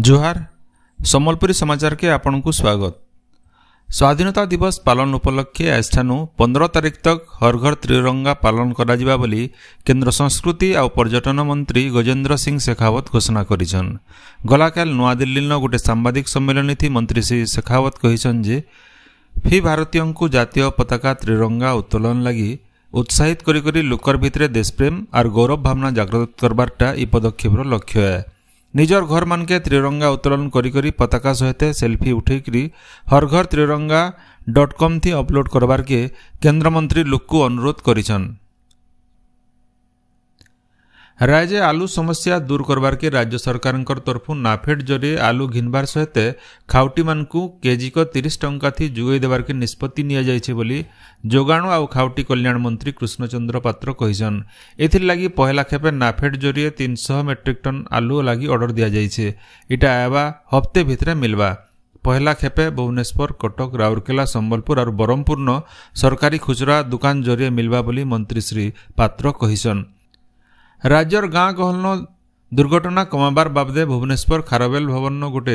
जोहार सम्बलपुरी समाचार के आपन को स्वागत। स्वाधीनता दिवस पालन उपलक्षे आजठानु 15 तारिख तक हर घर त्रिरंगा पालन करा जिबा बोली केंद्र संस्कृति और पर्यटन मंत्री गजेंद्र सिंह शेखावत घोषणा करिछन। गलाकाल नवा दिल्ली न गोटे सांबादिक सम्मेलन थी मंत्री श्री शेखावत कहिछन जे फी भारतीयों को जातीय पताका त्रिरंगा उत्तोलन लगी उत्साहित करी करी लोकर भितरे देशप्रेम और गौरव भावना जागृत करबारटा ई पदक्षेपर लक्ष्य है। निजर घर मानके त्रिरंगा उत्तोलन करी करी पताका सहित सेल्फी उठेकरी हर घर त्रिरंगा.com थी अपलोड करबार के केंद्र मंत्री लोक को अनुरोध करिछन। राज्य आलू समस्या दूर करबार के राज्य सरकार तरफु नाफेड जरिए आलू घिनबार सहित खाउटी मानकु केजी को 30 टंका थी जुगई देबार के निष्पत्ति निया जाइछे बोली जोगाणु और खाउटी कल्याण मंत्री कृष्णचंद्र पात्र कहिछन। एथिर लागि पहला खेपे नाफेड जरिए 300 मेट्रिक टन आलू लागि ऑर्डर दिया जाइछे। इटा आबा हफ्ते भितरे मिलबा। पहला खेपे भुवनेश्वर, कटक, राउरकेला, संबलपुर और बरहमपुर न सरकारी खुचरा दुकान जरिए मिलबा बोली मंत्री श्री पात्र कहिछन। राज्यर गाँ गहलन दुर्घटना कमाबार बाबदे भुवनेश्वर खारवेल भवन न गोटे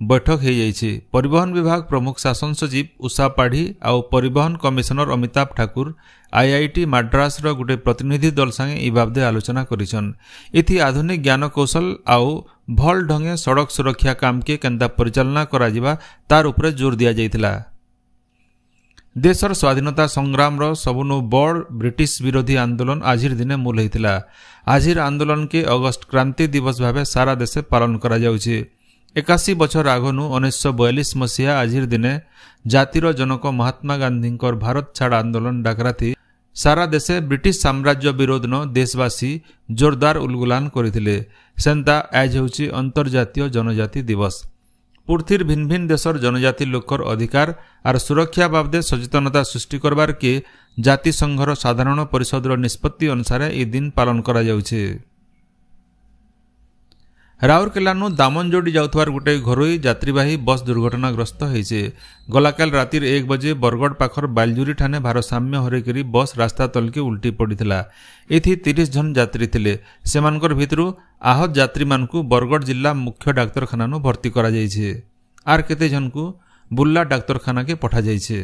बैठक हो जाइए। परिवहन विभाग प्रमुख शासन सचिव उषा पाढ़ी और परिवहन कमिशनर अमिताभ ठाकुर IIT माड्रास गोटे प्रतिनिधि दल संगे ई बाबदे आलोचना करिछन। इथि आधुनिक ज्ञान कौशल आउ भल ढंगे सड़क सुरक्षा काम के केंता परिचालना करा जिबा तार उपरे जोर दिया जाइतिला। देशर स्वाधीनता संग्राम रो सबुनु बड़ ब्रिटिश विरोधी आंदोलन आजिर दिने मूल होइतिला। आजिर आंदोलन के अगस्त क्रांति दिवस भावे सारा देशे पालन करा जाउछि। 81 बछर आगनु 1942 मसीहा आजिर दिने जातिर जनक महात्मा गांधी भारत छाड़ आंदोलन डाकरा थी सारा देशे ब्रिटिश साम्राज्य विरोध न देशवासी जोरदार उलगुलान करिथिले। सेंता आज होछि अंतर्जातीय जनजाति दिवस। पृथ्वीर भिन्न भिन्न देशर जनजाति लोकर अधिकार और सुरक्षा बाबदे सचेतनता सृष्टि करबार के जाति संघर साधारण परिषद निष्पत्ति अनुसार ए दिन पालन करा जाउछे। राउरकेलानु दामनजोड़ी जाउथवार गोटे घरोई यात्रीवाही बस दुर्घटनाग्रस्त होइछे। गलाकाल रातिर 1 बजे बरगड़ पाखर बालजुरी ठाने भारसाम्य हरेकरी बस रास्ता तलके उल्टी पड़िथिला। एथि 30 जन यात्री थिले। सेमानकर भितरु आहत यात्री मानकु बरगड़ जिला मुख्य डाक्तरखाना नु भर्ती करा जाइछे। आर केते जन को बुल्ला डाक्तरखाना के पठा जाइछे।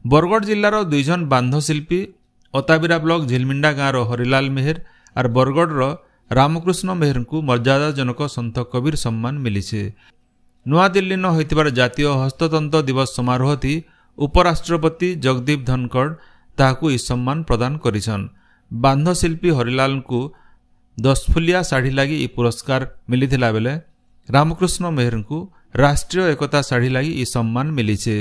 बरगड़ जिल्लार 2 जन बांध शिल्पी अताबिरा ब्लॉक झिलमिंडा गाँव हरिलाल मेहर और बरगड़ रामकृष्ण मेहर को मर्यादाजनक संत कबीर सम्मान मिली। नवा दिल्ली न होइतिबार जातीय हस्ततंत्र दिवस समारोह थी उपराष्ट्रपति जगदीप धनखड़ ताहाकू ई सम्मान प्रदान करिछन। बांध शिल्पी हरिलाल को 10 फुलिया साड़ी लगी ई पुरस्कार मिलिथिला बेले रामकृष्ण मेहर को राष्ट्रीय एकता साड़ी लगी ई सम्मान मिलीछे।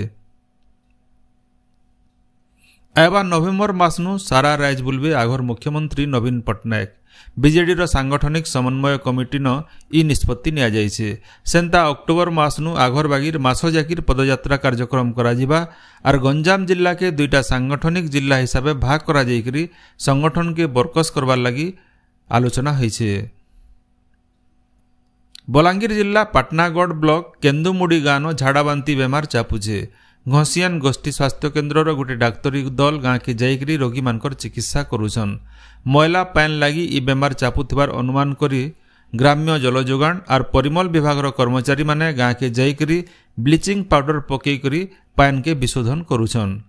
एबा नवेम्बर मासनु सारा राज्य बुलबे आघर मुख्यमंत्री नवीन पट्टनायक। बीजेडी रो सांगठनिक समन्वय कमिटी न ई निष्पत्ति निया जाइछे। सेंता अक्टोबर मासनु आघर बागीर मास जाकिर पदयात्रा कार्यक्रम करा जिबा और गंजाम जिला के 2टा सांगठनिक जिला हिसाबे भाग करा जाइकरी संगठन के बरकस करबार लगी आलोचना होइछे। बलांगीर जिला पाटनागढ़ ब्लॉक केंदुमुड़ी गाँव झाड़ाबांती बेमार चापुछे। घसियान गोष्ठी स्वास्थ्य केन्द्र गोटे डाक्तरी दल गाँ के जाइकरी रोगी मानकर चिकित्सा करुछन। मैला पान लगी ई बेमार चापुथिबार अनुमान करी ग्राम्य जलजोगाण और परिमल विभाग कर्मचारी माने गाँ के जाइकरी ब्लीचिंग पाउडर पकईकरी पान के विशोधन करुछन।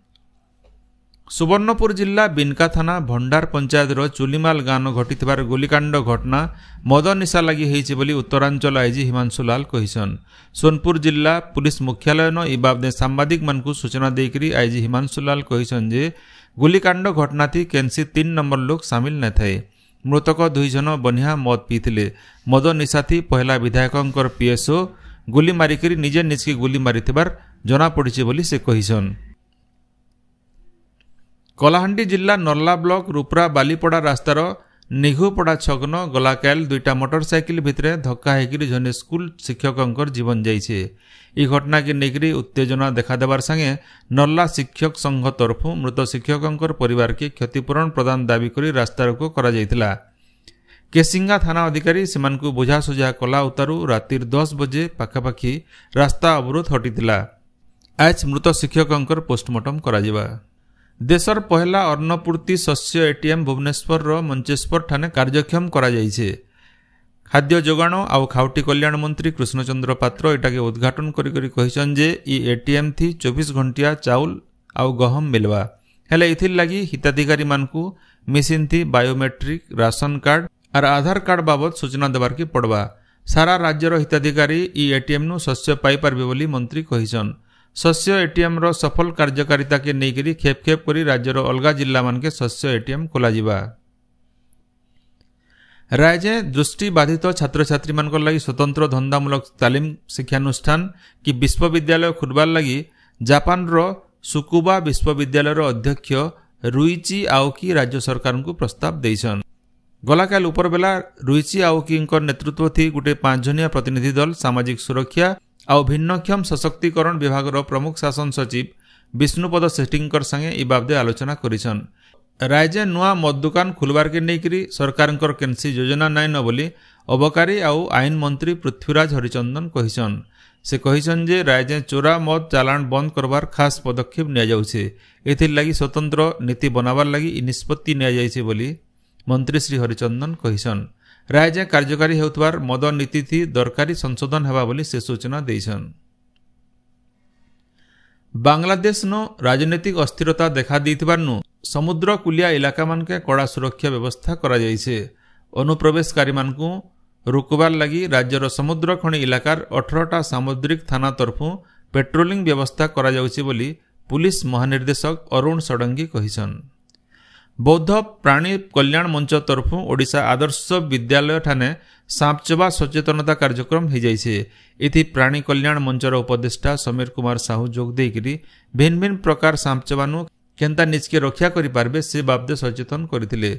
सुवर्णपुर जिला बिनका थाना भंडार पंचायत चुलीमाल गाँव घटिथिबार गोलीकांड घटना मद निशा लगी होइछे बोली उत्तरांचल आईजी हिमांशु लाल कहिछन। सोनपुर जिला पुलिस मुख्यालय न ई बाबदे सांबादिक मानकु सूचना देकरी आईजी हिमांशु लाल कहिछन जे गोलीकांड घटना थी केनसी 3 नंबर लोग सामिल न थे। मृतक 2 जन बनिया मद पीथिले। मद निशा थी पहला विधायकंकर PSO गोली मारिकरी निजे निज की गोली मारिथिबार जना पड़िछे बोली से कहिछन। कलाहांडी जिला नर्ला ब्लॉक रूपरा बालीपड़ा रास्तार निघुपड़ा छगन गलाकाल 2टा मोटरसाइकिल भितरे धक्का होकर जने स्कूल शिक्षक जीवन जाइछे। ई घटना के नेकरी उत्तेजना देखा देवार संगे नर्ला शिक्षक संघ तरफु मृत शिक्षक परिवार के क्षतिपूरण प्रदान दाबी करी रास्ता रोको करा जाइतिला। केसिंगा थाना अधिकारी सेमानकु बुझासुझा कला उतारू रातिर 10 बजे पाखापाखी रास्ता अवरोध हटितिला। आज मृत शिक्षक पोस्टमार्टम करा जिबा। देशर पहला अन्नपूर्ति शस्य ATM भुवनेश्वर मंचेश्वर ठाने कार्यक्षम करा जाइछे। खाद्य जोगाण आउ खाउटी कल्याण मंत्री कृष्णचंद्र पात्र एटाके उद्घाटन करी कहिसन जे ई एटीएम थी 24 घंटिया चाउल आउ गहम मिलवा हेले इथिर लगी हिताधिकारी मानकू मिसिन थी बायोमेट्रिक राशन कार्ड और आधार कार्ड बाबद सूचना देवार की पड़वा। सारा राज्यर हिताधिकारी ई एटीएम नु शस्य पाई पारबे बोली मंत्री कहिसन। शस्य एटीएम रो सफल कार्यकारिता के नेकरी खेप खेप करी राज्यर अलगा जिल्ला मान के शस्य एटीएम खोला जिबा। राज्य दृष्टि बाधित छात्र छात्री मानक लगी स्वतंत्र धंदामूलक तालीम शिक्षानुष्ठान कि विश्वविद्यालय खुलबार लगी जापान रो सुकुबा विश्वविद्यालय अध्यक्ष रुइची आओकी राज्य सरकार को प्रस्ताव देइछन। गलाकाल उपरबेला रुइची आओकी नेतृत्व थी गोटे 5 जनिया प्रतिनिधि दल सामाजिक सुरक्षा आउ भिन्नक्षम सशक्तिकरण विभाग प्रमुख शासन सचिव विष्णुपद सेठींकर संगे ई बाबदे आलोचना करिछन। राज्य नुआ मद दुकान खुलबार के नेकरी सरकारंकर केनसी योजना नाइ न बोली अबकारी आउ आईन मंत्री पृथ्वीराज हरिचंदन कहिछन। से कहिछन जे राज्य चोरा मद चालान बंद करबार खास पदक्षेप निया जाउछे। एथिर लागि स्वतंत्र नीति बनाबार लागि ई निष्पत्ति निया जाइछे बोली मंत्री श्री हरिचंदन कहिछन। राज्य कार्यकारी हेउतबार मद नीति थी दरकारी संशोधन हेबा बोली से सूचना देइछन। बांग्लादेश नो राजनीतिक अस्थिरता देखा देइथिबार नु समुद्र कुलिया इलाका मान के कड़ा सुरक्षा व्यवस्था करा जाइछे। अनुप्रवेशकारी मानकू रुकबार लगी राज्यर समुद्र खणी इलाकार 18टा सामुद्रिक थाना तरफु पेट्रोलिंग व्यवस्था करा जाउछि बोली पुलिस महानिर्देशक अरुण षडंगी कहिसन। बौद्ध प्राणी कल्याण मंच तरफु ओडिशा आदर्श विद्यालय ठाने सांपचबा सचेतनता कार्यक्रम हो जाइछे। इथि प्राणी कल्याण मंचर उपदेष्टा समीर कुमार साहू जोग देइकरी भिन्न भिन्न प्रकार सांपचबानु केंता निजके रक्षा करि पारबे से बाबदे सचेतन करथिले।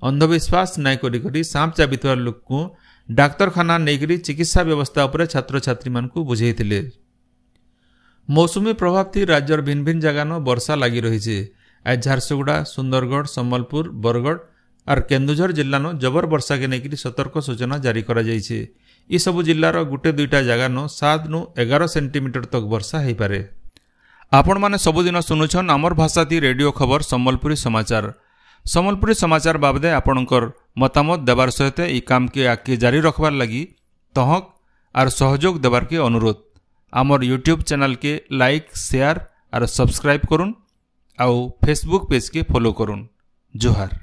अंधविश्वास नाय करी सांप चाबिथवार लोक को डाक्तरखाना नेकरी चिकित्सा व्यवस्था उपरे छात्र छात्री मानकू बुझेइथिले। मौसुमी प्रभाव थी राज्यर भिन्न भिन्न जगह वर्षा लगी रही। आज झारसुगुड़ा सुंदरगढ़ सम्बलपुर बरगढ़ और केन्दुझर जिल्लानो जबर वर्षा के नेकरी सतर्क सूचना जारी करा जाइछे। ई सबु जिल्लार गुटे दुईटा जगह 7 नु 11 सेंटीमीटर तक वर्षा हेई पारे। आपण माने सबुदिन सुनुछन आमर भाषा थी रेडियो खबर सम्बलपुरी समाचार। सम्बलपुरी समाचार बाबदे आपणकर मतामत देवार सहित ई काम के आगे जारी रखबार लगी तहक और सहयोग देवार के अनुरोध। आमर यूट्यूब चैनल के लाइक शेयर और सब्सक्राइब करुन आउ फेसबुक पेज के फॉलो करुन। जोहार।